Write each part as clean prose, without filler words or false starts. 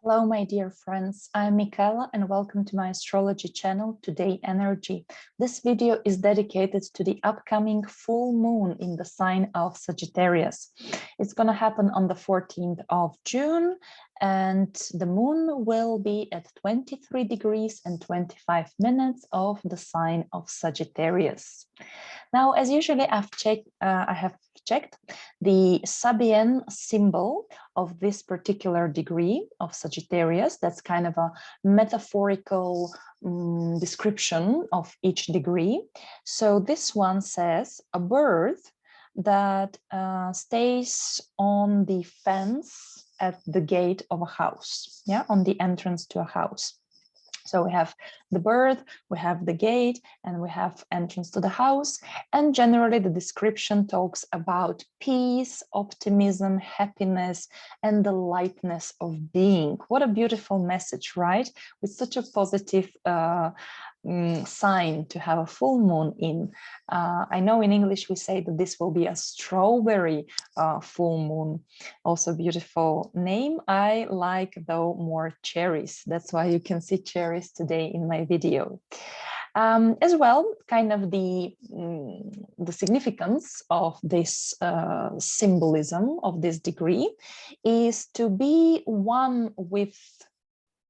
Hello, my dear friends. I'm Michaela and welcome to my astrology channel, Todayenergy. This video is dedicated to the upcoming full moon in the sign of Sagittarius. It's going to happen on the 14th of June, and the moon will be at 23 degrees and 25 minutes of the sign of Sagittarius. Now, as usually, I have checked the Sabian symbol of this particular degree of Sagittarius. That's kind of a metaphorical description of each degree. So this one says a bird that stays on the fence at the gate of a house, on the entrance to a house. So we have the bird, we have the gate, and we have entrance to the house. And generally the description talks about peace, optimism, happiness, and the lightness of being. What a beautiful message, right? With such a positive sign to have a full moon in. I know in English we say that this will be a strawberry full moon. Also beautiful name. I like though more cherries. That's why you can see cherries today in my video. As well, kind of the significance of this symbolism of this degree is to be one with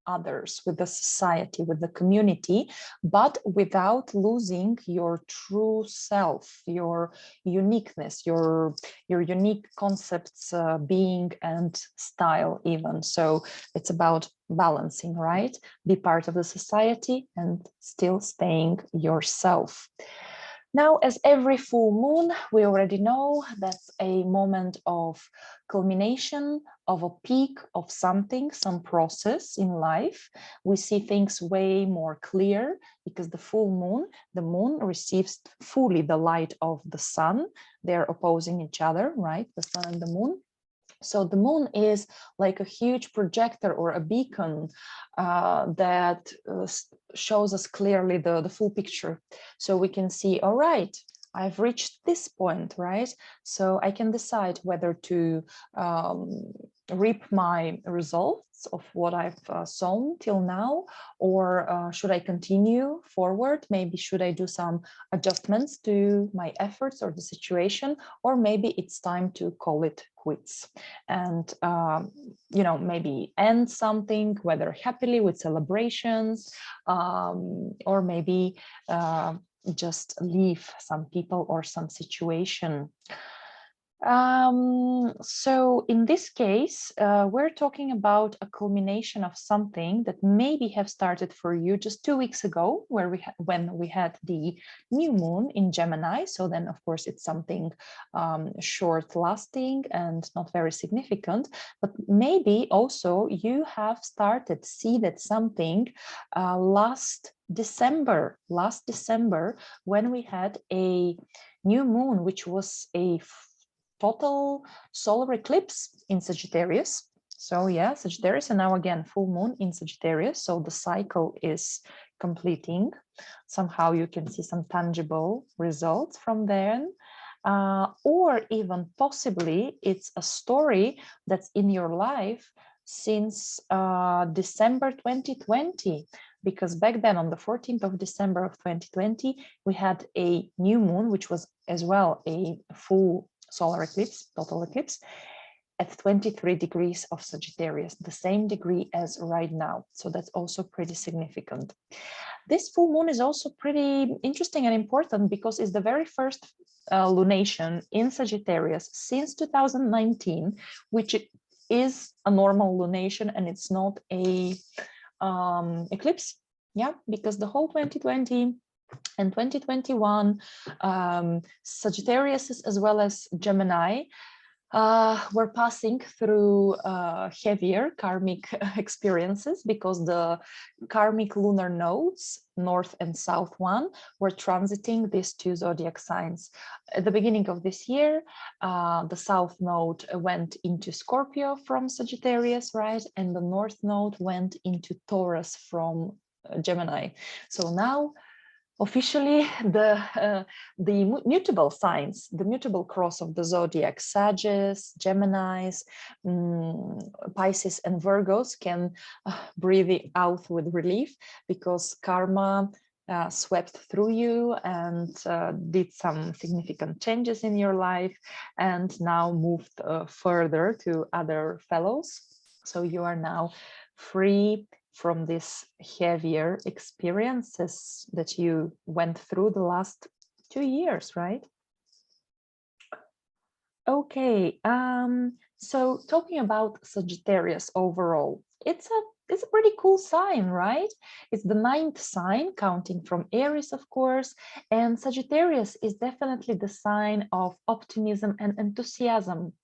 others, with the society, with the community, but without losing your true self, your uniqueness, your unique concepts, being and style even. So it's about balancing, right? Be part of the society and still staying yourself. Now, as every full moon, we already know that's a moment of culmination, of a peak of something, some process in life. We see things way more clear because the moon receives fully the light of the sun. They're opposing each other, right? The sun and the moon. So the moon is like a huge projector or a beacon that shows us clearly the full picture. So we can see, all right, I've reached this point, right? So I can decide whether to reap my results of what I've sown till now, or should I continue forward? Maybe should I do some adjustments to my efforts or the situation, or maybe it's time to call it quits and maybe end something, whether happily with celebrations, or maybe just leave some people or some situation. So in this case, we're talking about a culmination of something that maybe have started for you just 2 weeks ago, when we had the new moon in Gemini. So then, of course, it's something short-lasting and not very significant. But maybe also you have started see that something last December, when we had a new moon, which was a total solar eclipse in Sagittarius. So yeah, Sagittarius, and now again, full moon in Sagittarius. So the cycle is completing. Somehow you can see some tangible results from then. Or even possibly it's a story that's in your life since December 2020. Because back then on the 14th of December of 2020, we had a new moon, which was as well a full solar eclipse, total eclipse, at 23 degrees of Sagittarius, the same degree as right now. So that's also pretty significant. This full moon is also pretty interesting and important because it's the very first lunation in Sagittarius since 2019, which is a normal lunation and it's not a eclipse. Yeah, because the whole 2020 and 2021, Sagittarius as well as Gemini were passing through heavier karmic experiences because the karmic lunar nodes, north and south one, were transiting these two zodiac signs. At the beginning of this year, the south node went into Scorpio from Sagittarius, right? And the north node went into Taurus from Gemini. So now Officially, the mutable signs, the mutable cross of the zodiac, Sagittarius, Geminis, Pisces, and Virgos can breathe out with relief, because karma swept through you and did some significant changes in your life, and now moved further to other fellows. So you are now free from these heavier experiences that you went through the last 2 years, right? Okay, so talking about Sagittarius overall, it's a pretty cool sign, right? It's the 9th sign, counting from Aries, of course, and Sagittarius is definitely the sign of optimism and enthusiasm.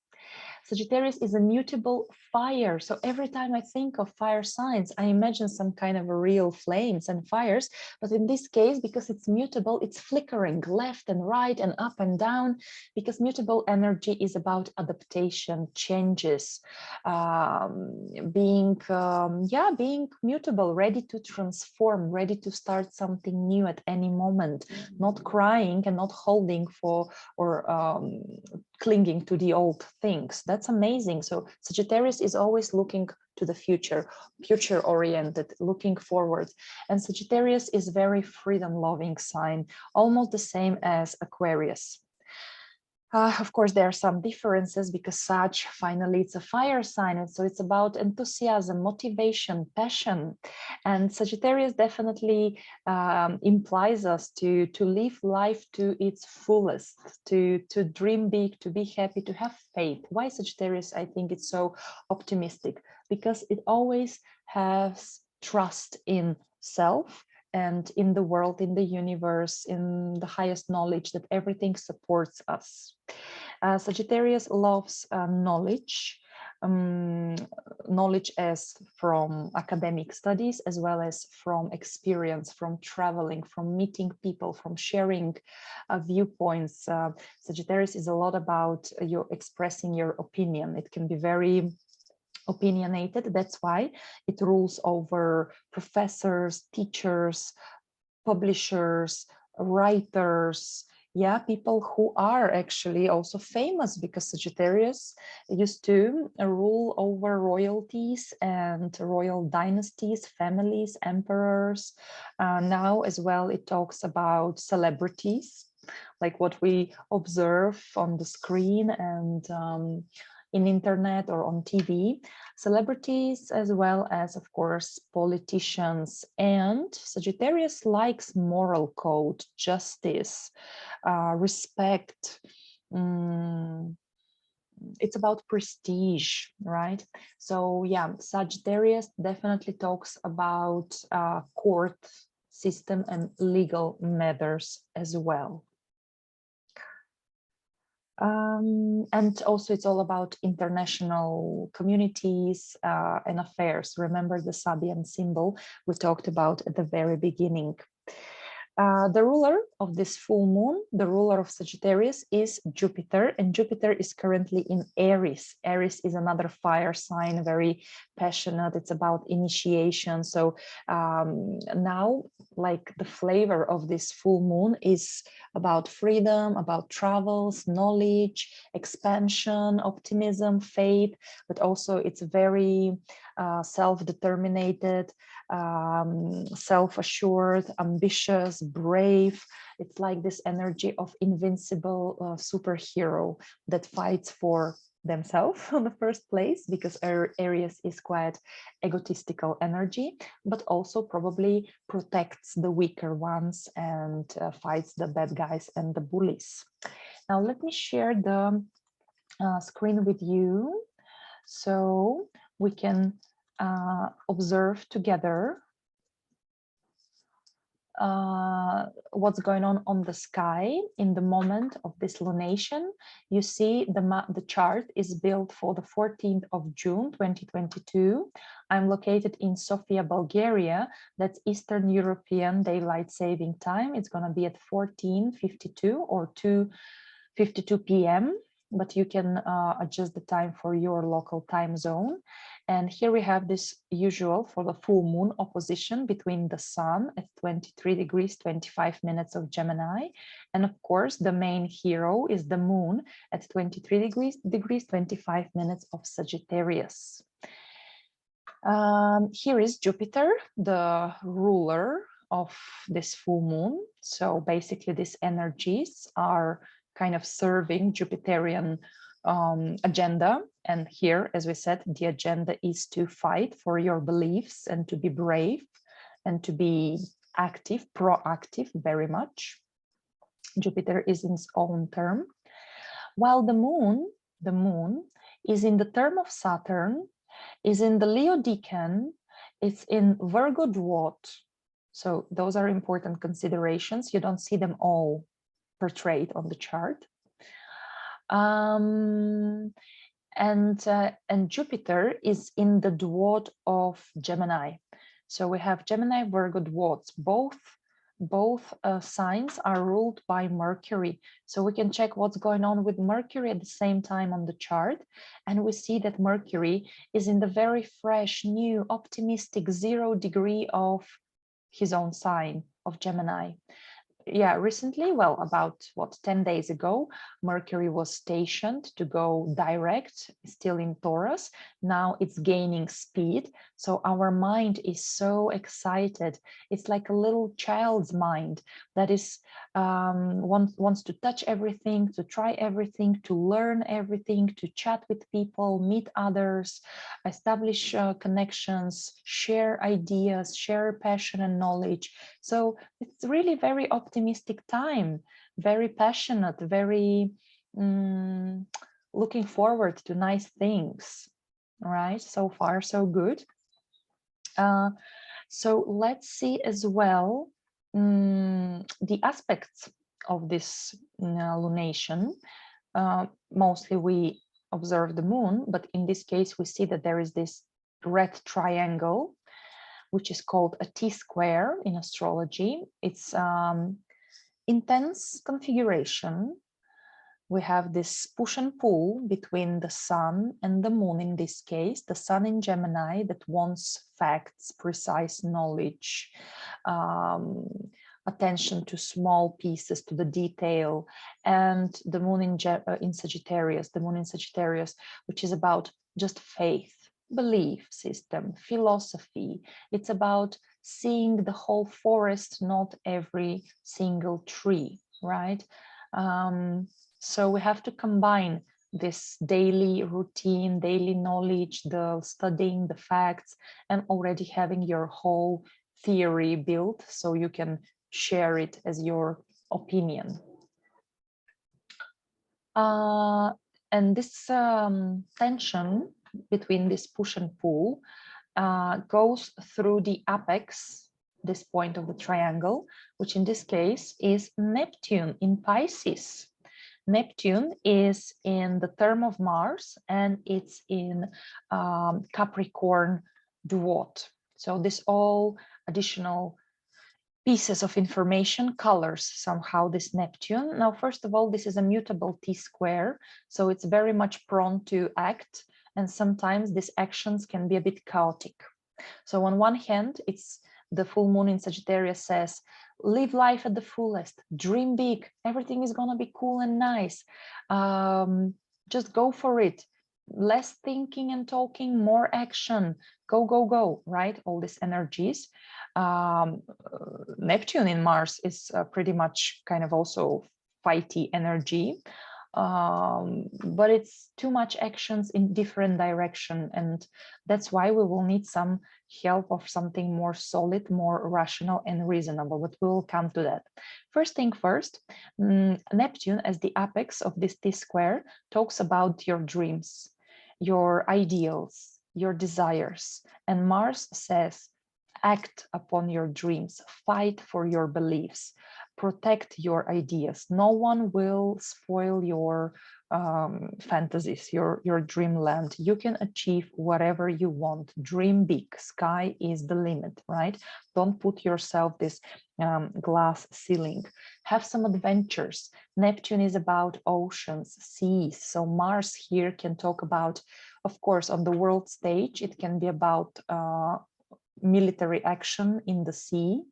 Sagittarius is a mutable fire. So every time I think of fire signs, I imagine some kind of a real flames and fires. But in this case, because it's mutable, it's flickering left and right and up and down, because mutable energy is about adaptation, changes, being mutable, ready to transform, ready to start something new at any moment, not crying and not holding for or clinging to the old things. That's amazing. So Sagittarius is always looking to the future oriented, looking forward. And Sagittarius is very freedom loving sign, almost the same as Aquarius. Of course, there are some differences, because Sag, finally, it's a fire sign. And so it's about enthusiasm, motivation, passion. And Sagittarius definitely implies us to live life to its fullest, to dream big, to be happy, to have faith. Why Sagittarius, I think it's so optimistic? Because it always has trust in self and in the world, in the universe, in the highest knowledge, that everything supports us. Sagittarius loves knowledge, knowledge as from academic studies, as well as from experience, from traveling, from meeting people, from sharing viewpoints. Sagittarius is a lot about you expressing your opinion. It can be very opinionated. That's why it rules over professors, teachers, publishers, writers, people who are actually also famous, because Sagittarius used to rule over royalties and royal dynasties, families, emperors. Now as well, it talks about celebrities, like what we observe on the screen and in internet or on TV, celebrities, as well as, of course, politicians. And Sagittarius likes moral code, justice, respect. It's about prestige, right? So Sagittarius definitely talks about court system and legal matters as well. And also it's all about international communities and affairs. Remember the Sabian symbol we talked about at the very beginning. The ruler of this full moon, the ruler of Sagittarius, is Jupiter, and Jupiter is currently in Aries. Aries is another fire sign, very passionate. It's about initiation. So now, like, the flavor of this full moon is about freedom, about travels, knowledge, expansion, optimism, faith, but also it's very self-determined, self-assured, ambitious, brave. It's like this energy of invincible superhero that fights for themselves in the first place, because Aries is quite egotistical energy, but also probably protects the weaker ones and fights the bad guys and the bullies. Now let me share the screen with you so we can observe together what's going on the sky in the moment of this lunation. You see the chart is built for the 14th of June 2022. I'm located in Sofia, Bulgaria. That's Eastern European Daylight Saving Time. It's going to be at 14:52 or 2:52 p.m. but you can adjust the time for your local time zone. And here we have this usual for the full moon opposition between the sun at 23 degrees, 25 minutes of Gemini. And of course, the main hero is the moon at 23 degrees, 25 minutes of Sagittarius. Here is Jupiter, the ruler of this full moon. So basically these energies are kind of serving Jupiterian agenda. And here, as we said, the agenda is to fight for your beliefs and to be brave and to be active, proactive very much. Jupiter is in its own term, while the moon is in the term of Saturn, is in the Leo decan, it's in Virgo Dwot. So those are important considerations. You don't see them all portrayed on the chart. And Jupiter is in the Dwot of Gemini. So we have Gemini, Virgo Dwots. Both signs are ruled by Mercury. So we can check what's going on with Mercury at the same time on the chart. And we see that Mercury is in the very fresh, new, optimistic 0 degree of his own sign of Gemini. Yeah, recently, well, about 10 days ago, Mercury was stationed to go direct, still in Taurus. Now it's gaining speed. So our mind is so excited. It's like a little child's mind that is wants to touch everything, to try everything, to learn everything, to chat with people, meet others, establish connections, share ideas, share passion and knowledge. So it's really very optimistic time, very passionate, very looking forward to nice things. All right, so far so good. So let's see as well the aspects of this lunation. Mostly we observe the moon, but in this case we see that there is this red triangle, which is called a T-square in astrology. It's intense configuration. We have this push and pull between the sun and the moon in this case, the sun in Gemini that wants facts, precise knowledge, attention to small pieces, to the detail, and the moon in Sagittarius, which is about just faith, belief system, philosophy. It's about seeing the whole forest, not every single tree, right? So we have to combine this daily routine, daily knowledge, the studying the facts, and already having your whole theory built so you can share it as your opinion. And this tension between this push and pull goes through the apex, this point of the triangle, which in this case is Neptune in Pisces. Neptune is in the term of Mars and it's in Capricorn Dwot. So this all additional pieces of information colors somehow this Neptune. Now, first of all, this is a mutable T-square, so it's very much prone to act, and sometimes these actions can be a bit chaotic. So on one hand, it's the full moon in Sagittarius says, live life at the fullest, dream big, everything is going to be cool and nice. Just go for it. Less thinking and talking, more action, go, go, go, right? All these energies. Neptune in Mars is pretty much kind of also fighty energy. But it's too much actions in different direction, and that's why we will need some help of something more solid, more rational and reasonable, but we will come to that. First thing first, Neptune as the apex of this T-square talks about your dreams, your ideals, your desires, and Mars says act upon your dreams, fight for your beliefs, protect your ideas. No one will spoil your fantasies, your dreamland. You can achieve whatever you want. Dream big. Sky is the limit, right? Don't put yourself this glass ceiling. Have some adventures. Neptune is about oceans, seas. So Mars here can talk about, of course, on the world stage, it can be about military action in the sea,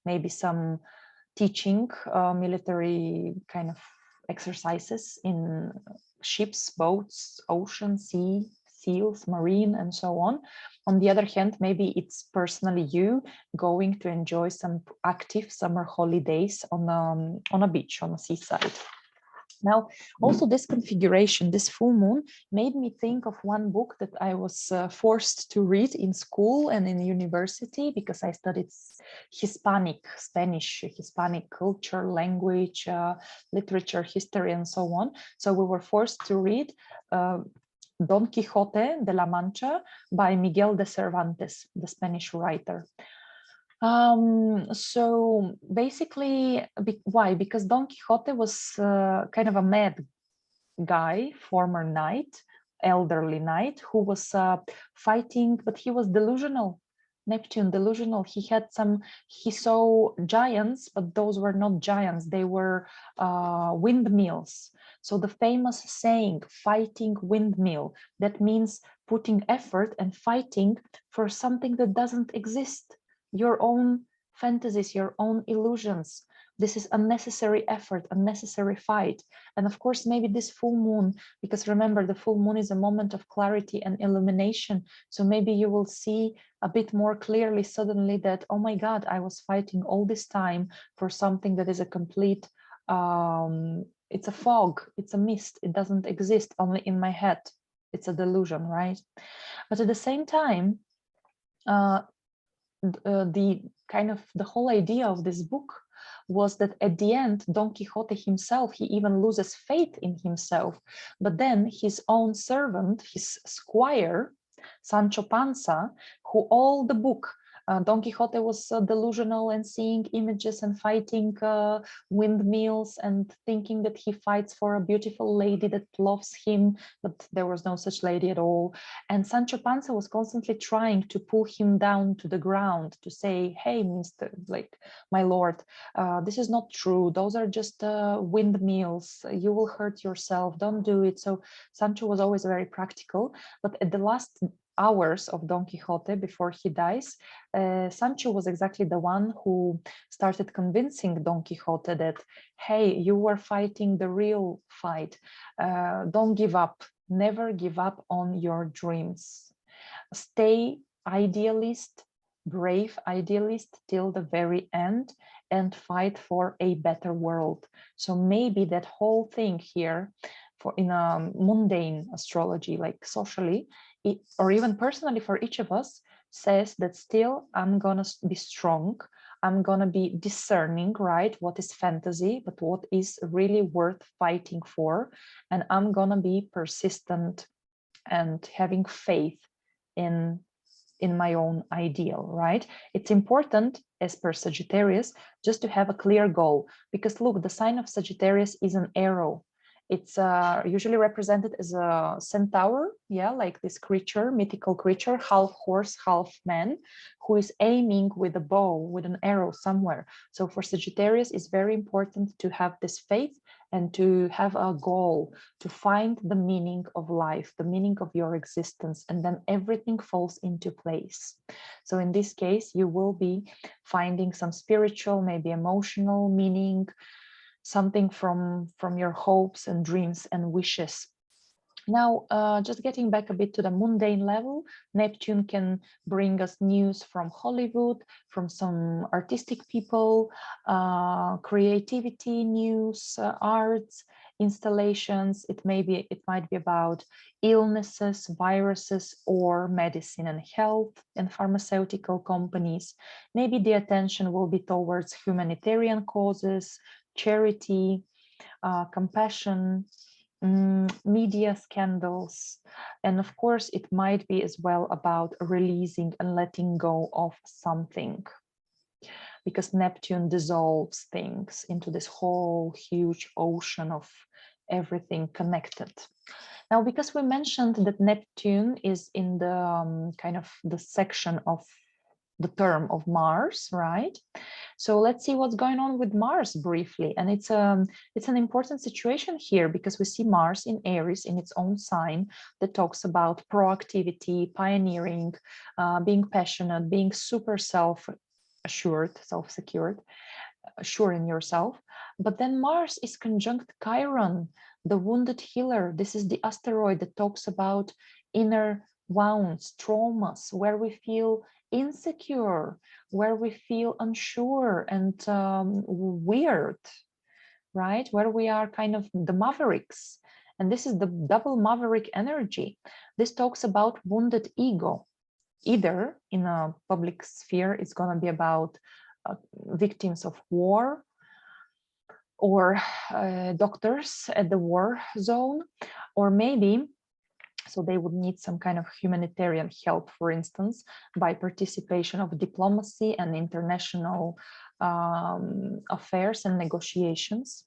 maybe some teaching military kind of exercises in ships, boats, ocean, sea, seals, marine, and so on. On the other hand, maybe it's personally you going to enjoy some active summer holidays on a beach, on a seaside. Now, also this configuration, this full moon, made me think of one book that I was forced to read in school and in university, because I studied Hispanic culture, language, literature, history, and so on. So we were forced to read Don Quixote de la Mancha by Miguel de Cervantes, the Spanish writer. So basically, why? Because Don Quixote was kind of a mad guy, former knight, elderly knight, who was fighting, but he was delusional. Neptune, delusional. He saw giants, but those were not giants. They were windmills. So the famous saying, fighting windmill, that means putting effort and fighting for something that doesn't exist. Your own fantasies, your own illusions. This is unnecessary effort, unnecessary fight. And of course, maybe this full moon, because remember, the full moon is a moment of clarity and illumination. So maybe you will see a bit more clearly suddenly that, oh my God, I was fighting all this time for something that is a complete, it's a fog, it's a mist, it doesn't exist, only in my head. It's a delusion, right? But at the same time, the whole idea of this book was that at the end, Don Quixote himself, he even loses faith in himself. But then his own servant, his squire, Sancho Panza, who all the book, Don Quixote was delusional and seeing images and fighting windmills and thinking that he fights for a beautiful lady that loves him, but there was no such lady at all. And Sancho Panza was constantly trying to pull him down to the ground to say, hey, Mr. like my lord, this is not true. Those are just windmills. You will hurt yourself. Don't do it. So Sancho was always very practical. But at the last hours of Don Quixote before he dies, Sancho was exactly the one who started convincing Don Quixote that, hey, you were fighting the real fight. Don't give up. Never give up on your dreams. Stay idealist, brave idealist till the very end, and fight for a better world. So maybe that whole thing here, for in a mundane astrology, like socially, or even personally for each of us, says that still I'm gonna be strong, I'm gonna be discerning, right? What is fantasy, but what is really worth fighting for, and I'm gonna be persistent and having faith in my own ideal, right? It's important, as per Sagittarius, just to have a clear goal, because look, the sign of Sagittarius is an arrow. It's usually represented as a centaur, yeah, like this creature, mythical creature, half horse, half man, who is aiming with a bow, with an arrow somewhere. So for Sagittarius, it's very important to have this faith and to have a goal, to find the meaning of life, the meaning of your existence, and then everything falls into place. So in this case, you will be finding some spiritual, maybe emotional meaning, something from your hopes and dreams and wishes. Now, just getting back a bit to the mundane level, Neptune can bring us news from Hollywood, from some artistic people, creativity news, arts, installations. It might be about illnesses, viruses, or medicine and health and pharmaceutical companies. Maybe the attention will be towards humanitarian causes, charity, compassion, media scandals, and of course it might be as well about releasing and letting go of something, because Neptune dissolves things into this whole huge ocean of everything connected. Now, because we mentioned that Neptune is in the kind of the section of the term of Mars, right? So let's see what's going on with Mars briefly. And it's an important situation here because we see Mars in Aries in its own sign that talks about proactivity, pioneering, being passionate, being super self-assured, self-secured, sure in yourself. But then Mars is conjunct Chiron, the wounded healer. This is the asteroid that talks about inner wounds, traumas, where we feel insecure, where we feel unsure and weird, right? Where we are kind of the mavericks. And this is the double maverick energy. This talks about wounded ego. Either in a public sphere, it's going to be about victims of war or doctors at the war zone, or maybe so they would need some kind of humanitarian help, for instance, by participation of diplomacy and international affairs and negotiations.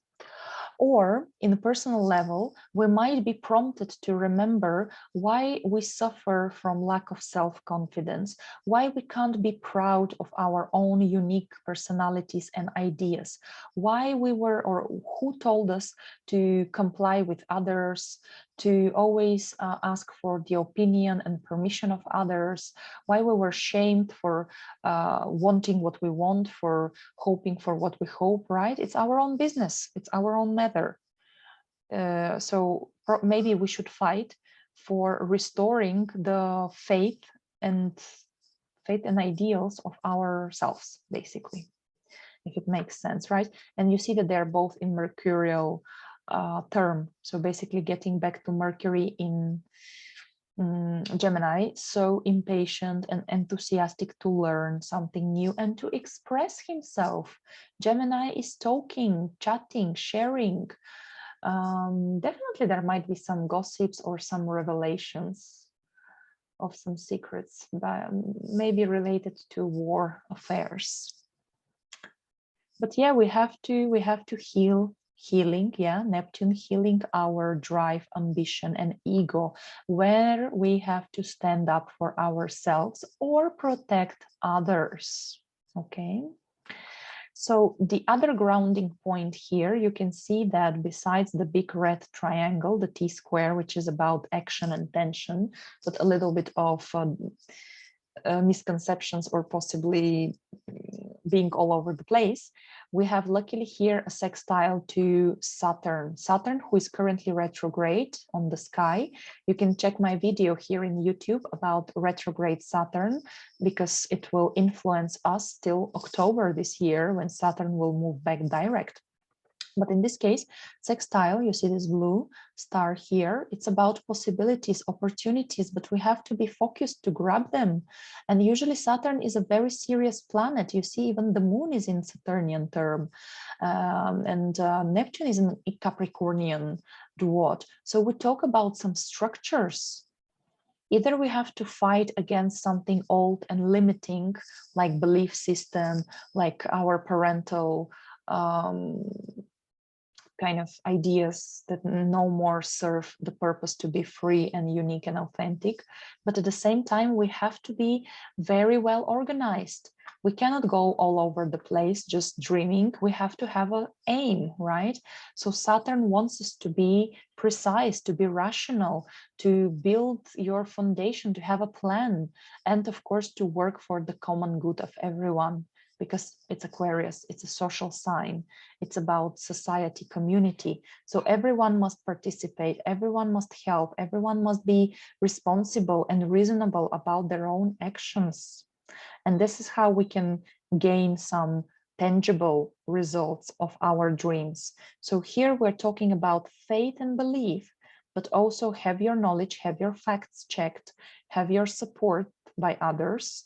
Or in a personal level, we might be prompted to remember why we suffer from lack of self-confidence, why we can't be proud of our own unique personalities and ideas, why we were, or who told us to comply with others, to always ask for the opinion and permission of others, why we were shamed for wanting what we want, for hoping for what we hope, right? It's our own business, it's our own matter. So maybe we should fight for restoring the faith and ideals of ourselves, basically, if it makes sense, right? And you see that they're both in mercurial term. So basically getting back to Mercury in Gemini, so impatient and enthusiastic to learn something new and to express himself. Gemini is talking, chatting, sharing. Definitely there might be some gossips or some revelations of some secrets, but maybe related to war affairs. But yeah, we have to healing, yeah, Neptune healing our drive, ambition, and ego, where we have to stand up for ourselves or protect others. Okay. So the other grounding point here, you can see that besides the big red triangle, the T-square, which is about action and tension, but a little bit of misconceptions or possibly being all over the place, we have luckily here a sextile to Saturn. Saturn, who is currently retrograde on the sky. You can check my video here in YouTube about retrograde Saturn, because it will influence us till October this year when Saturn will move back direct. But in this case, sextile, you see this blue star here, it's about possibilities, opportunities, but we have to be focused to grab them. And usually Saturn is a very serious planet. You see, even the moon is in Saturnian term. And Neptune is in Capricornian duot. So we talk about some structures. Either we have to fight against something old and limiting, like belief system, like our parental kind of ideas that no more serve the purpose to be free and unique and authentic. But at the same time, we have to be very well organized. We cannot go all over the place just dreaming. We have to have an aim, right? So Saturn wants us to be precise, to be rational, to build your foundation, to have a plan, and of course, to work for the common good of everyone. Because it's Aquarius, it's a social sign. It's about society, community. So everyone must participate, everyone must help, everyone must be responsible and reasonable about their own actions. And this is how we can gain some tangible results of our dreams. So here we're talking about faith and belief, but also have your knowledge, have your facts checked, have your support by others,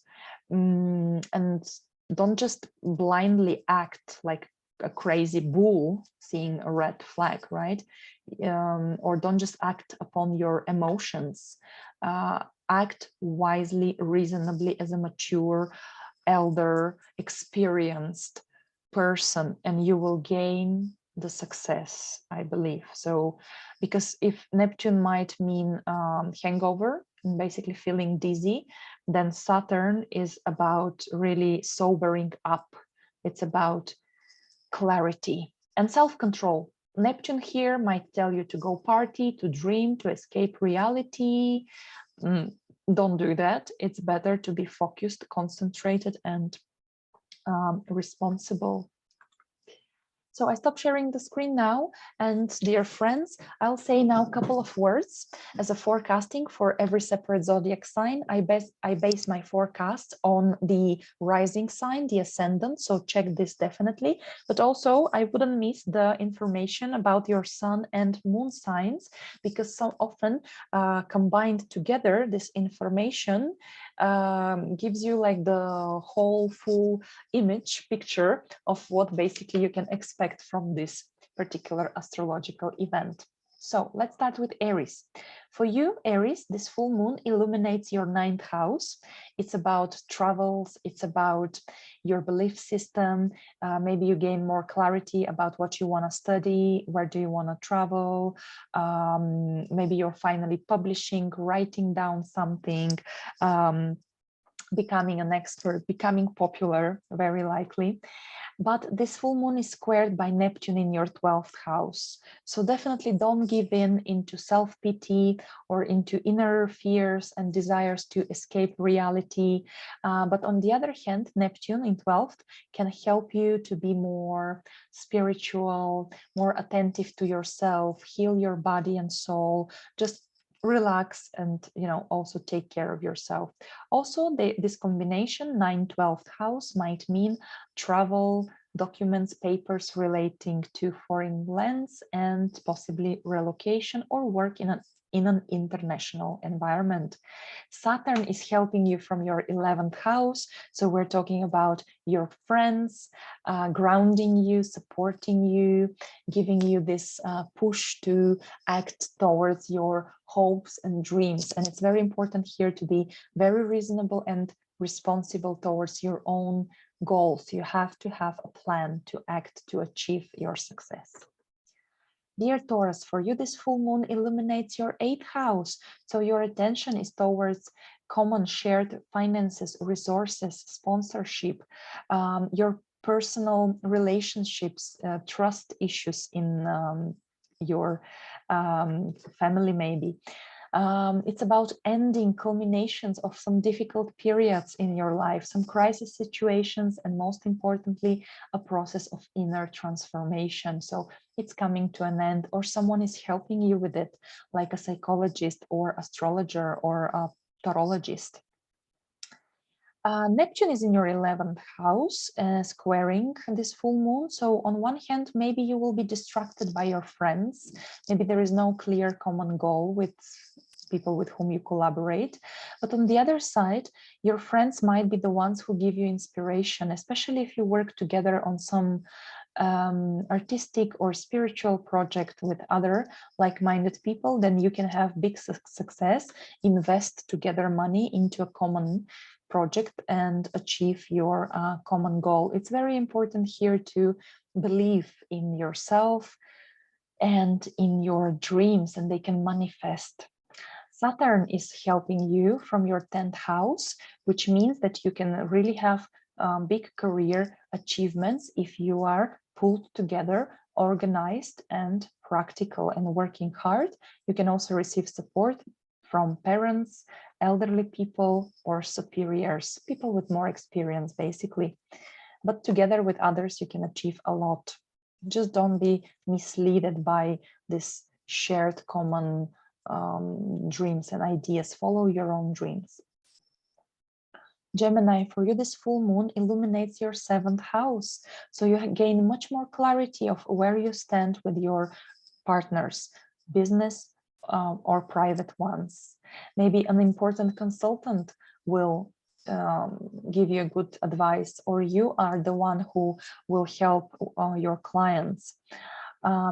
and don't just blindly act like a crazy bull seeing a red flag, right? Or don't just act upon your emotions. Act wisely, reasonably as a mature, elder, experienced person, and you will gain the success, I believe. So, because if Neptune might mean hangover, and basically feeling dizzy, then Saturn is about really sobering up. It's about clarity and self-control. Neptune here might tell you to go party, to dream, to escape reality. Don't do that. It's better to be focused, concentrated, and responsible. So I stop sharing the screen now, and dear friends, I'll say now a couple of words as a forecasting for every separate zodiac sign. I base my forecast on the rising sign, the ascendant, so check this definitely. But also I wouldn't miss the information about your sun and moon signs, because so often combined together, this information gives you like the whole full image picture of what basically you can expect from this particular astrological event. So let's start with Aries. For you, Aries, this full moon illuminates your 9th house. It's about travels. It's about your belief system. Maybe you gain more clarity about what you want to study, where do you want to travel. Maybe you're finally publishing, writing down something, becoming an expert, becoming popular, very likely. But this full moon is squared by Neptune in your 12th house. So definitely don't give in into self-pity or into inner fears and desires to escape reality. But on the other hand, Neptune in 12th can help you to be more spiritual, more attentive to yourself, heal your body and soul, just relax and, you know, also take care of yourself. Also, this combination 9-12th house might mean travel, documents, papers relating to foreign lands, and possibly relocation or work in an international environment. Saturn is helping you from your 11th house. So we're talking about your friends, grounding you, supporting you, giving you this push to act towards your hopes and dreams. And it's very important here to be very reasonable and responsible towards your own goals. You have to have a plan to act to achieve your success. Dear Taurus, for you, this full moon illuminates your 8th house. So your attention is towards common shared finances, resources, sponsorship, your personal relationships, trust issues in your family, maybe. It's about ending culminations of some difficult periods in your life, some crisis situations, and most importantly, a process of inner transformation. So it's coming to an end, or someone is helping you with it, like a psychologist or astrologer or a tarologist. Neptune is in your 11th house, squaring this full moon. So on one hand, maybe you will be distracted by your friends. Maybe there is no clear common goal with people with whom you collaborate. But on the other side, your friends might be the ones who give you inspiration, especially if you work together on some artistic or spiritual project with other like-minded people. Then you can have big success, invest together money into a common project and achieve your common goal. It's very important here to believe in yourself and in your dreams, and they can manifest. Saturn is helping you from your 10th house, which means that you can really have big career achievements if you are pulled together, organized, and practical and working hard. You can also receive support from parents, elderly people, or superiors, people with more experience, basically. But together with others, you can achieve a lot. Just don't be misled by this shared common dreams and ideas. Follow your own dreams. Gemini, for you, this full moon illuminates your 7th house. So you gain much more clarity of where you stand with your partners, business or private ones. Maybe an important consultant will give you good advice, or you are the one who will help your clients.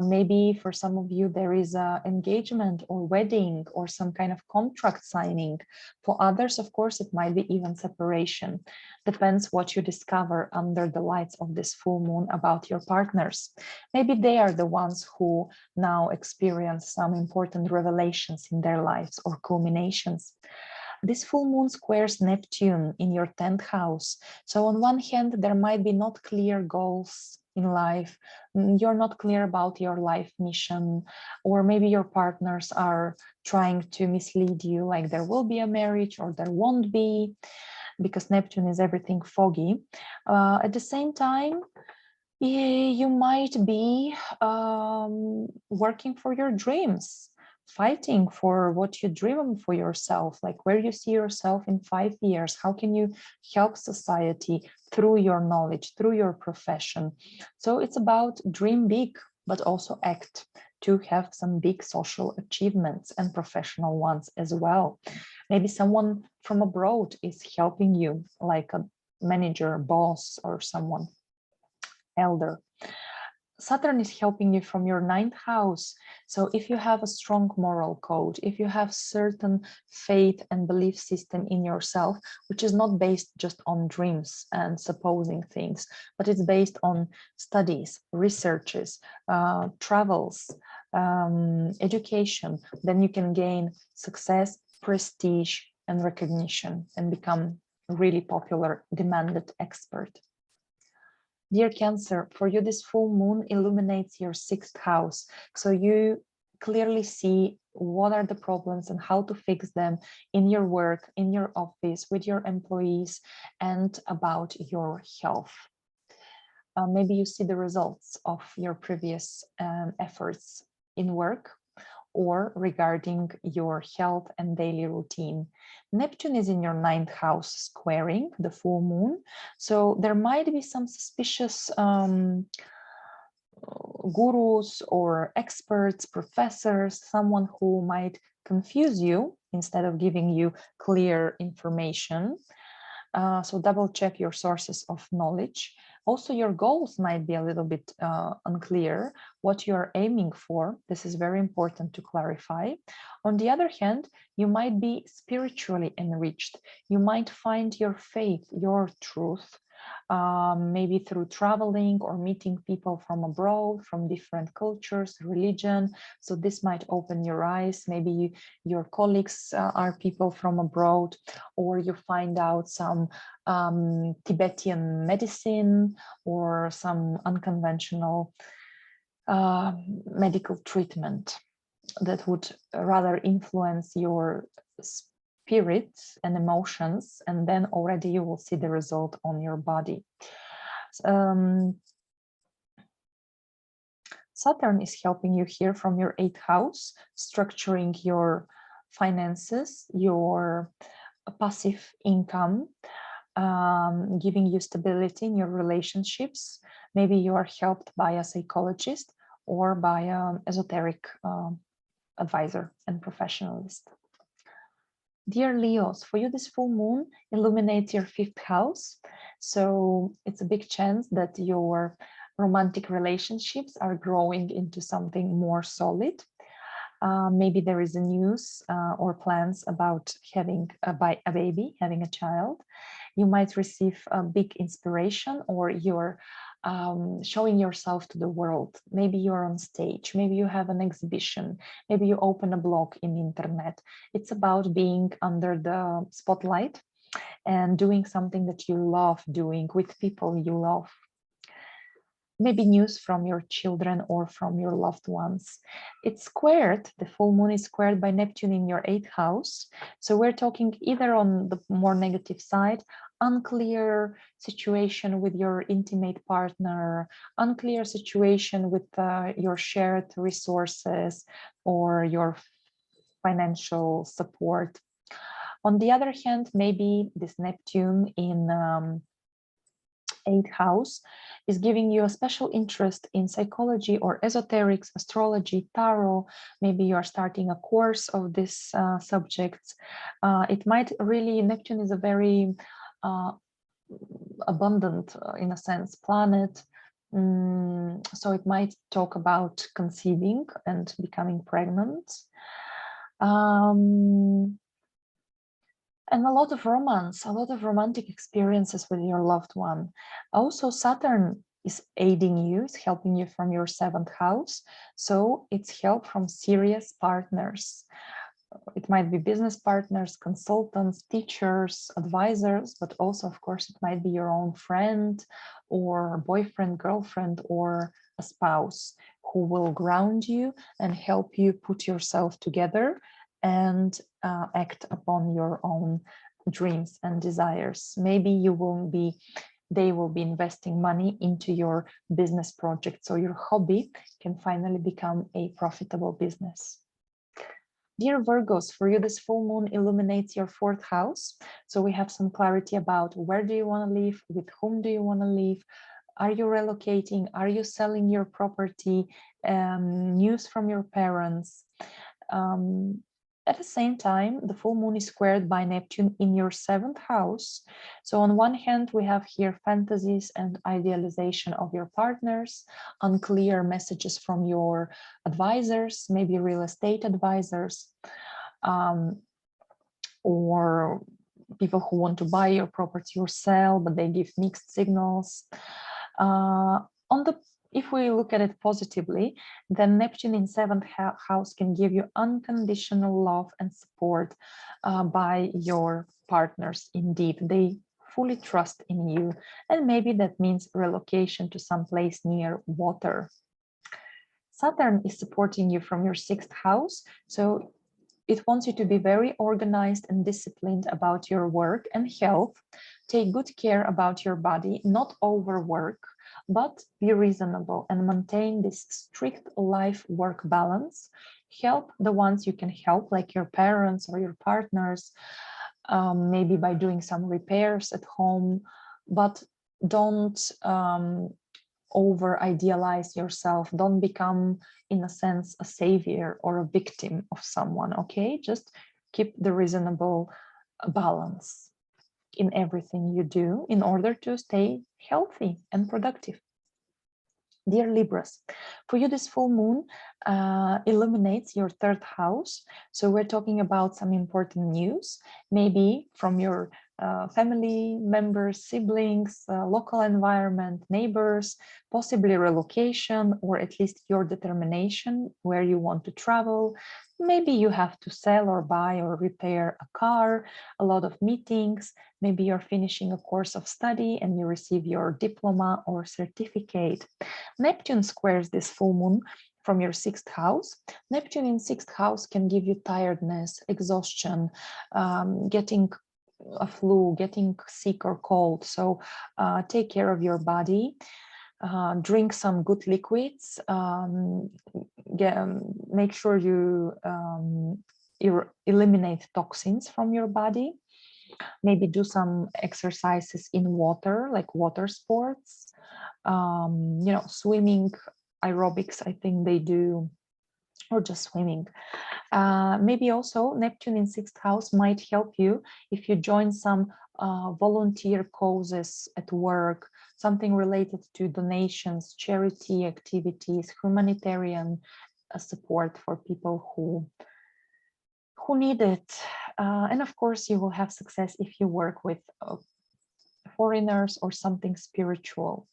Maybe for some of you, there is an engagement or wedding or some kind of contract signing. For others, of course, it might be even separation. Depends what you discover under the lights of this full moon about your partners. Maybe they are the ones who now experience some important revelations in their lives or culminations. This full moon squares Neptune in your 10th house. So on one hand, there might be not clear goals in life. You're not clear about your life mission, or maybe your partners are trying to mislead you, like there will be a marriage or there won't be, because Neptune is everything foggy. At the same time, you might be working for your dreams, fighting for what you dream for yourself, like where you see yourself in 5 years. How can you help society through your knowledge, through your profession? So it's about dream big, but also act to have some big social achievements and professional ones as well. Maybe someone from abroad is helping you, like a manager, boss, or someone elder. Saturn is helping you from your 9th house. So if you have a strong moral code, if you have certain faith and belief system in yourself, which is not based just on dreams and supposing things, but it's based on studies, researches, travels, education, then you can gain success, prestige, and recognition and become a really popular, demanded expert. Dear Cancer, for you, this full moon illuminates your 6th house. So you clearly see what are the problems and how to fix them in your work, in your office, with your employees, and about your health. Maybe you see the results of your previous efforts in work or regarding your health and daily routine. Neptune is in your 9th house squaring the full moon. So there might be some suspicious gurus or experts, professors, someone who might confuse you instead of giving you clear information. So double check your sources of knowledge. Also, your goals might be a little bit unclear, what you're aiming for. This is very important to clarify. On the other hand, you might be spiritually enriched. You might find your faith, your truth, maybe through traveling or meeting people from abroad, from different cultures, religion. So this might open your eyes. Maybe your colleagues are people from abroad, or you find out some Tibetan medicine or some unconventional medical treatment that would rather influence your spirit and emotions, and then already you will see the result on your body. Saturn is helping you here from your 8th house, structuring your finances, your passive income, giving you stability in your relationships. Maybe you are helped by a psychologist or by an esoteric advisor and professionalist. Dear Leos, for you, this full moon illuminates your 5th house. So it's a big chance that your romantic relationships are growing into something more solid. Maybe there is a news or plans about having a baby, having a child. You might receive a big inspiration, or you're showing yourself to the world. Maybe you're on stage, maybe you have an exhibition, maybe you open a blog in the internet. It's about being under the spotlight and doing something that you love doing with people you love. Maybe news from your children or from your loved ones. It's squared, the full moon is squared by Neptune in your 8th house. So we're talking either on the more negative side, unclear situation with your intimate partner, unclear situation with your shared resources or your financial support. On the other hand, maybe this Neptune in 8th house is giving you a special interest in psychology or esoterics, astrology, tarot. Maybe you are starting a course of this subjects. It might really, Neptune is a very abundant, in a sense, planet. So it might talk about conceiving and becoming pregnant. And a lot of romance, a lot of romantic experiences with your loved one. Also, Saturn is aiding you, is helping you from your 7th house. So it's help from serious partners. It might be business partners, consultants, teachers, advisors, but also, of course, it might be your own friend or boyfriend, girlfriend, or a spouse who will ground you and help you put yourself together and act upon your own dreams and desires. Maybe they will be investing money into your business project, so your hobby can finally become a profitable business. Dear Virgos, for you, this full moon illuminates your 4th house. So we have some clarity about where do you want to live, with whom do you want to live, are you relocating, are you selling your property, news from your parents. At the same time, the full moon is squared by Neptune in your 7th house. So on one hand, we have here fantasies and idealization of your partners, unclear messages from your advisors, maybe real estate advisors, or people who want to buy your property or sell, but they give mixed signals. If we look at it positively, then Neptune in 7th house can give you unconditional love and support by your partners. Indeed, they fully trust in you, and maybe that means relocation to some place near water. Saturn is supporting you from your 6th house, so it wants you to be very organized and disciplined about your work and health. Take good care about your body, not overwork, but be reasonable and maintain this strict life-work balance. Help the ones you can help, like your parents or your partners, maybe by doing some repairs at home, but don't over-idealize yourself. Don't become, in a sense, a savior or a victim of someone, okay? Just keep the reasonable balance in everything you do in order to stay healthy and productive. Dear Libras, for you, this full moon illuminates your 3rd house. So we're talking about some important news, maybe from your family members, siblings, local environment, neighbors, possibly relocation, or at least your determination where you want to travel. Maybe you have to sell or buy or repair a car, a lot of meetings. Maybe you're finishing a course of study and you receive your diploma or certificate. Neptune squares this full moon from your 6th house. Neptune in 6th house can give you tiredness, exhaustion, getting a flu, getting sick or cold. So take care of your body. Drink some good liquids. Make sure you eliminate toxins from your body. Maybe do some exercises in water, like water sports. Swimming, aerobics, I think they do, or just swimming. Maybe also Neptune in 6th house might help you if you join some volunteer causes at work, something related to donations, charity activities, humanitarian support for people who need it. And of course, you will have success if you work with foreigners or something spiritual.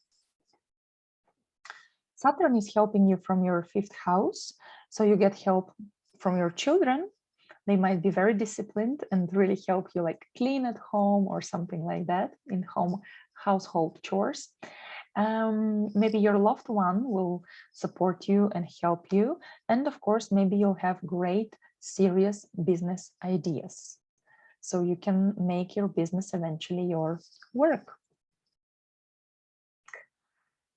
Saturn is helping you from your 5th house, so you get help from your children. They might be very disciplined and really help you, like clean at home or something like that in household chores. Maybe your loved one will support you and help you. And of course, maybe you'll have great, serious business ideas. So you can make your business eventually your work.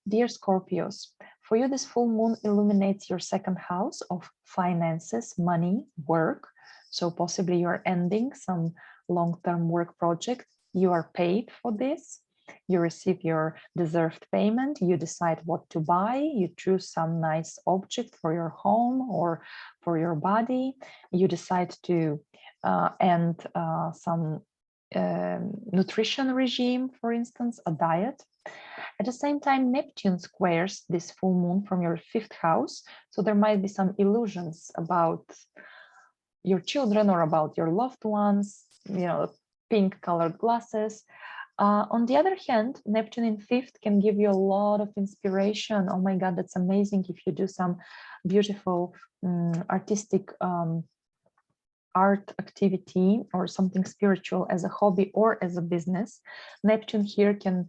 Dear Scorpios, for you, this full moon illuminates your 2nd house of finances, money, work. So possibly you're ending some long-term work project. You are paid for this. You receive your deserved payment. You decide what to buy. You choose some nice object for your home or for your body. You decide to end some nutrition regime, for instance, a diet. At the same time, Neptune squares this full moon from your 5th house. So there might be some illusions about your children or about your loved ones, you know, pink colored glasses. On the other hand, Neptune in 5th can give you a lot of inspiration. Oh my God, that's amazing if you do some beautiful artistic art activity or something spiritual as a hobby or as a business. Neptune here can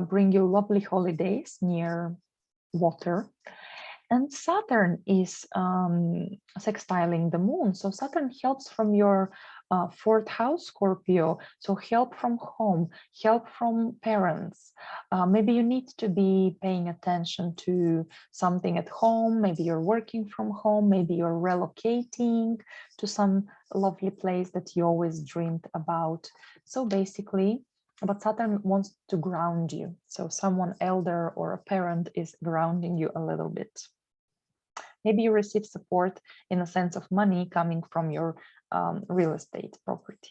bring you lovely holidays near water. And Saturn is sextiling the moon. So Saturn helps from your 4th house, Scorpio. So help from home, help from parents. Maybe you need to be paying attention to something at home. Maybe you're working from home. Maybe you're relocating to some lovely place that you always dreamed about. So basically, but Saturn wants to ground you. So someone elder or a parent is grounding you a little bit. Maybe you receive support in a sense of money coming from your real estate property.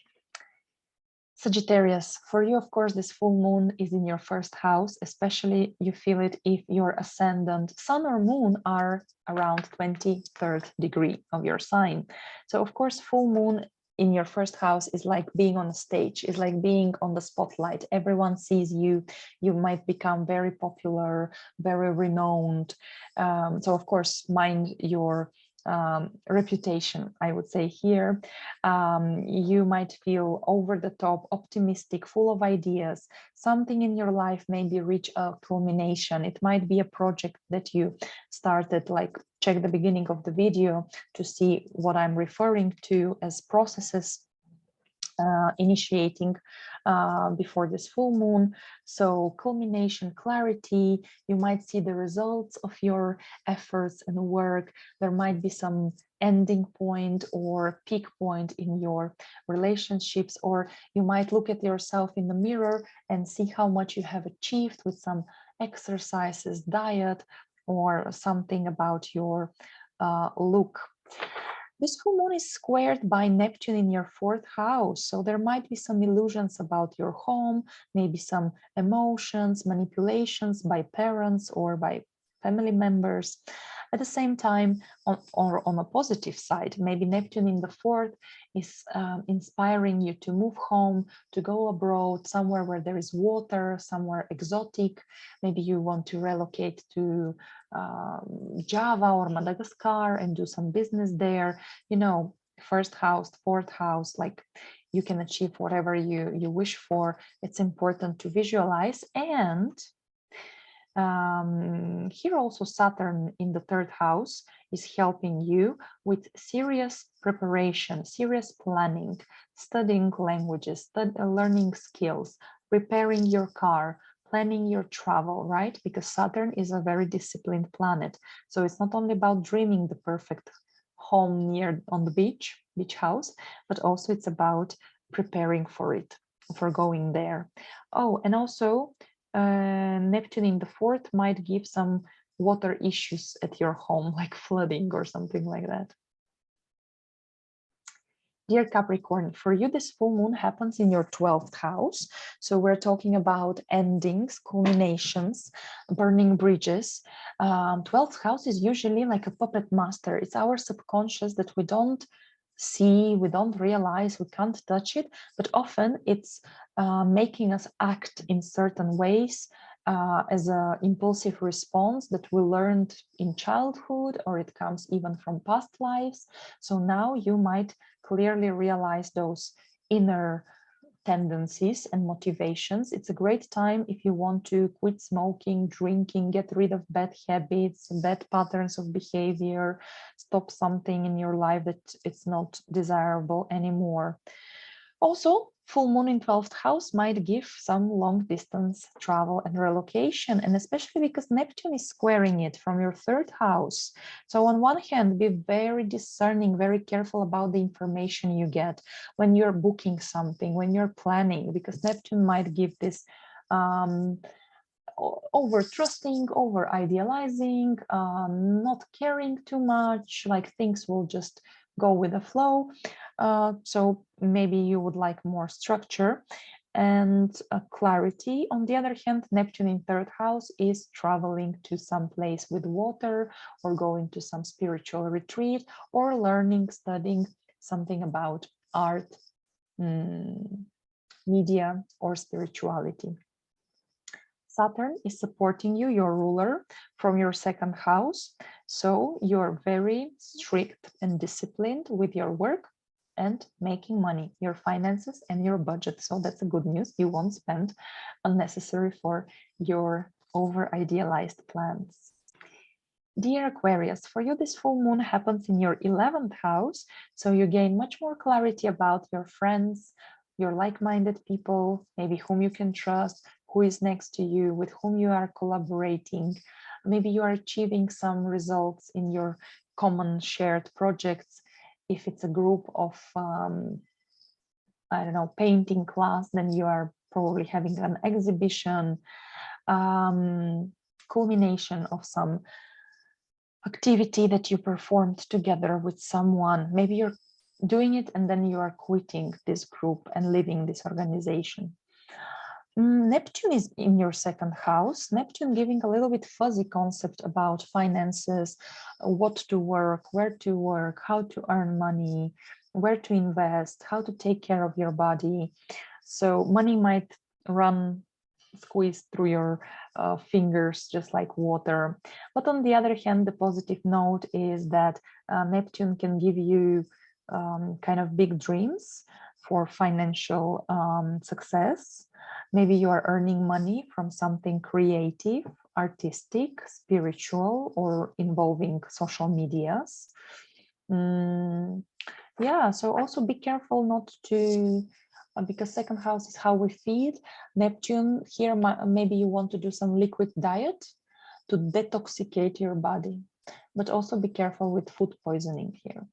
Sagittarius, for you, of course, this full moon is in your 1st house, especially you feel it if your ascendant sun or moon are around 23rd degree of your sign. So of course, full moon in your 1st house is like being on a stage, is like being on the spotlight. Everyone sees you. You might become very popular, very renowned. So of course, mind your reputation, I would say here. You might feel over the top, optimistic, full of ideas. Something in your life maybe reach a culmination. It might be a project that you started, like check the beginning of the video to see what I'm referring to as processes initiating before this full moon. So culmination, clarity, you might see the results of your efforts and work. There might be some ending point or peak point in your relationships, or you might look at yourself in the mirror and see how much you have achieved with some exercises, diet, or something about your look. This full moon is squared by Neptune in your 4th house. So there might be some illusions about your home, maybe some emotions, manipulations by parents or by family members. At the same time, on a positive side, maybe Neptune in the 4th is inspiring you to move home, to go abroad, somewhere where there is water, somewhere exotic. Maybe you want to relocate to Java or Madagascar and do some business there. You know, 1st house, 4th house, like you can achieve whatever you wish for. It's important to visualize. And here also Saturn in the 3rd house is helping you with serious preparation, serious planning, studying languages, learning skills, repairing your car, planning your travel, right? Because Saturn is a very disciplined planet. So it's not only about dreaming the perfect home near on the beach house, but also it's about preparing for it, for going there. Oh, and also Neptune in the 4th might give some water issues at your home, like flooding or something like that. Dear Capricorn, for you, this full moon happens in your 12th house. So we're talking about endings, culminations, burning bridges. 12th house is usually like a puppet master. It's our subconscious that we don't see, we don't realize, we can't touch it, but often it's making us act in certain ways as an impulsive response that we learned in childhood, or it comes even from past lives. So now you might clearly realize those inner tendencies and motivations. It's a great time if you want to quit smoking, drinking, get rid of bad habits, bad patterns of behavior, stop something in your life that it's not desirable anymore. Also, full moon in 12th house might give some long distance travel and relocation, and especially because Neptune is squaring it from your 3rd house. So on one hand, be very discerning, very careful about the information you get when you're booking something, when you're planning, because Neptune might give this over trusting, over idealizing, not caring too much, like things will just go with the flow. So maybe you would like more structure and clarity. On the other hand, Neptune in third house is traveling to some place with water, or going to some spiritual retreat, or learning, studying something about art, media, or spirituality. Saturn is supporting you, your ruler, from your second house. So you're very strict and disciplined with your work and making money, your finances and your budget. So that's a good news. You won't spend unnecessary for your over-idealized plans. Dear Aquarius, for you, this full moon happens in your 11th house. So you gain much more clarity about your friends, your like-minded people, maybe whom you can trust, who is next to you, with whom you are collaborating. Maybe you are achieving some results in your common shared projects. If it's a group of, I don't know, painting class, then you are probably having an exhibition, culmination of some activity that you performed together with someone. Maybe you're doing it and then you are quitting this group and leaving this organization. Neptune is in your second house. Neptune giving a little bit fuzzy concept about finances, what to work, where to work, how to earn money, where to invest, how to take care of your body. So money might squeeze through your fingers just like water. But on the other hand, the positive note is that Neptune can give you kind of big dreams for financial success. Maybe you are earning money from something creative, artistic, spiritual, or involving social medias. Yeah, so also be careful not to, because second house is how we feed. Neptune here, maybe you want to do some liquid diet to detoxicate your body, but also be careful with food poisoning here.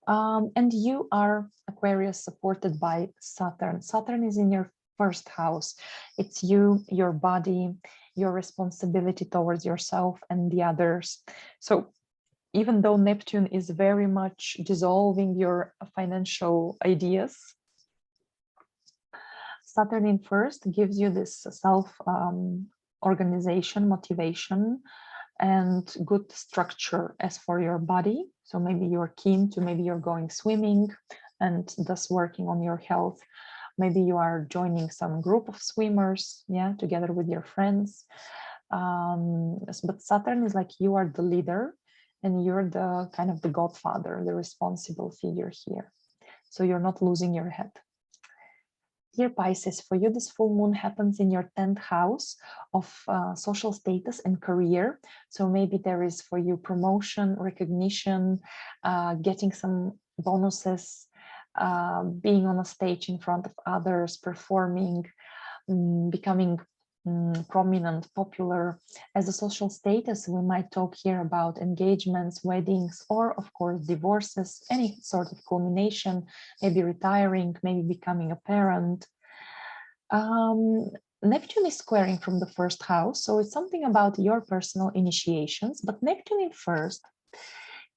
And you are, Aquarius, supported by Saturn. Saturn is in your first house. It's you, your body, your responsibility towards yourself and the others. So even though Neptune is very much dissolving your financial ideas, Saturn in first gives you this self-organization, motivation, and good structure as for your body. So maybe you're keen to, maybe you're going swimming and thus working on your health. Maybe you are joining some group of swimmers, yeah, together with your friends. But Saturn is like you are the leader and you're the kind of the godfather, the responsible figure here. So you're not losing your head. Dear Pisces, for you, this full moon happens in your 10th house of social status and career. So maybe there is for you promotion, recognition, getting some bonuses, being on a stage in front of others, performing, becoming prominent, popular. As a social status, we might talk here about engagements, weddings, or of course divorces, any sort of culmination, maybe retiring, maybe becoming a parent. Neptune is squaring from the first house, so it's something about your personal initiations, but Neptune in first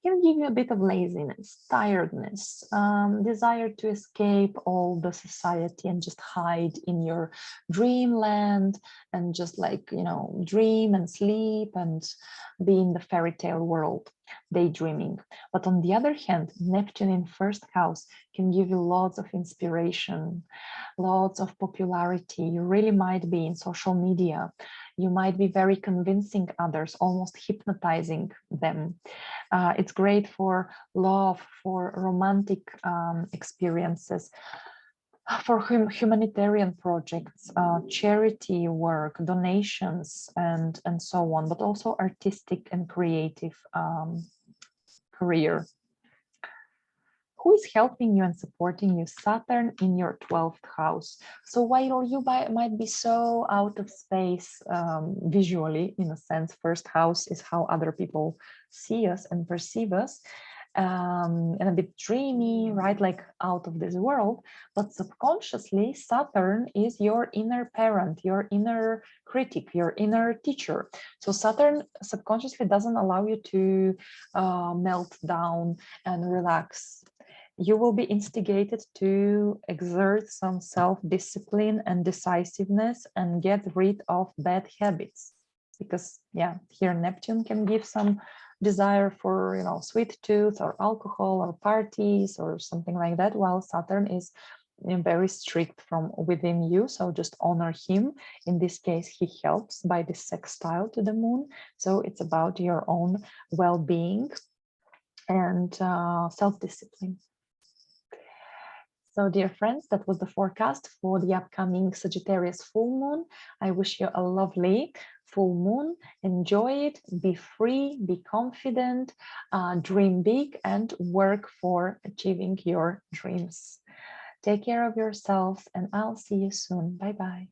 can give you a bit of laziness, tiredness, desire to escape all the society and just hide in your dreamland and just like, you know, dream and sleep and be in the fairy tale world, daydreaming. But on the other hand, Neptune in first house can give you lots of inspiration, lots of popularity. You really might be in social media. You might be very convincing others, almost hypnotizing them. It's great for love, for romantic experiences, for humanitarian projects, charity work, donations, and so on, but also artistic and creative career. Who is helping you and supporting you? Saturn in your 12th house. So while you might be so out of space visually, in a sense, first house is how other people see us and perceive us. and a bit dreamy, right? Like out of this world. But subconsciously, Saturn is your inner parent, your inner critic, your inner teacher. So Saturn subconsciously doesn't allow you to melt down and relax. You will be instigated to exert some self-discipline and decisiveness and get rid of bad habits. Because, yeah, here Neptune can give some desire for, you know, sweet tooth or alcohol or parties or something like that, while Saturn is very strict from within you. So just honor him. In this case, he helps by this sextile to the moon. So it's about your own well-being and self-discipline. So, dear friends, that was the forecast for the upcoming Sagittarius full moon. I wish you a lovely full moon. Enjoy it, be free, be confident, dream big, and work for achieving your dreams. Take care of yourselves, and I'll see you soon. Bye-bye.